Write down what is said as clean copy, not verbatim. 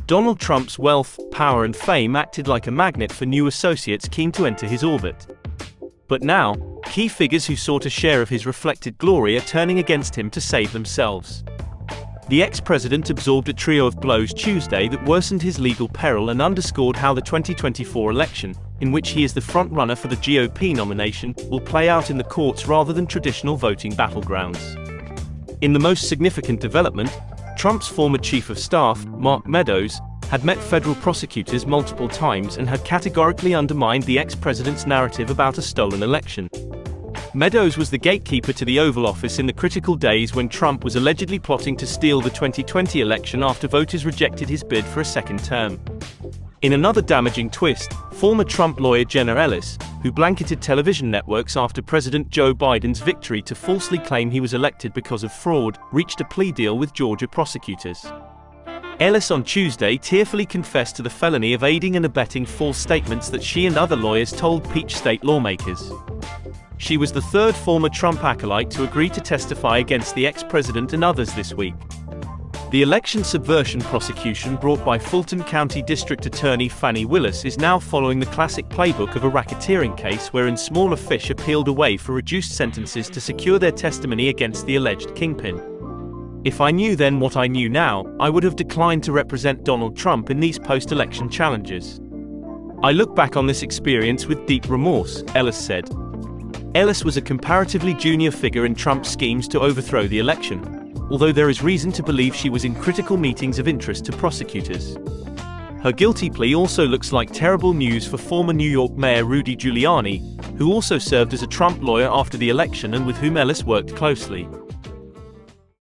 Donald Trump's wealth, power and fame acted like a magnet for new associates keen to enter his orbit. But now, key figures who sought a share of his reflected glory are turning against him to save themselves. The ex-president absorbed a trio of blows Tuesday that worsened his legal peril and underscored how the 2024 election, in which he is the front-runner for the GOP nomination, will play out in the courts rather than traditional voting battlegrounds. In the most significant development, Trump's former chief of staff, Mark Meadows, had met federal prosecutors multiple times and had categorically undermined the ex-president's narrative about a stolen election. Meadows was the gatekeeper to the Oval Office in the critical days when Trump was allegedly plotting to steal the 2020 election after voters rejected his bid for a second term. In another damaging twist, former Trump lawyer Jenna Ellis, who blanketed television networks after President Joe Biden's victory to falsely claim he was elected because of fraud, reached a plea deal with Georgia prosecutors. Ellis on Tuesday tearfully confessed to the felony of aiding and abetting false statements that she and other lawyers told Peach State lawmakers. She was the third former Trump acolyte to agree to testify against the ex-president and others this week. The election subversion prosecution brought by Fulton County District Attorney Fani Willis is now following the classic playbook of a racketeering case wherein smaller fish are peeled away for reduced sentences to secure their testimony against the alleged kingpin. If I knew then what I knew now, I would have declined to represent Donald Trump in these post-election challenges. I look back on this experience with deep remorse, Ellis said. Ellis was a comparatively junior figure in Trump's schemes to overthrow the election, although there is reason to believe she was in critical meetings of interest to prosecutors. Her guilty plea also looks like terrible news for former New York Mayor Rudy Giuliani, who also served as a Trump lawyer after the election and with whom Ellis worked closely.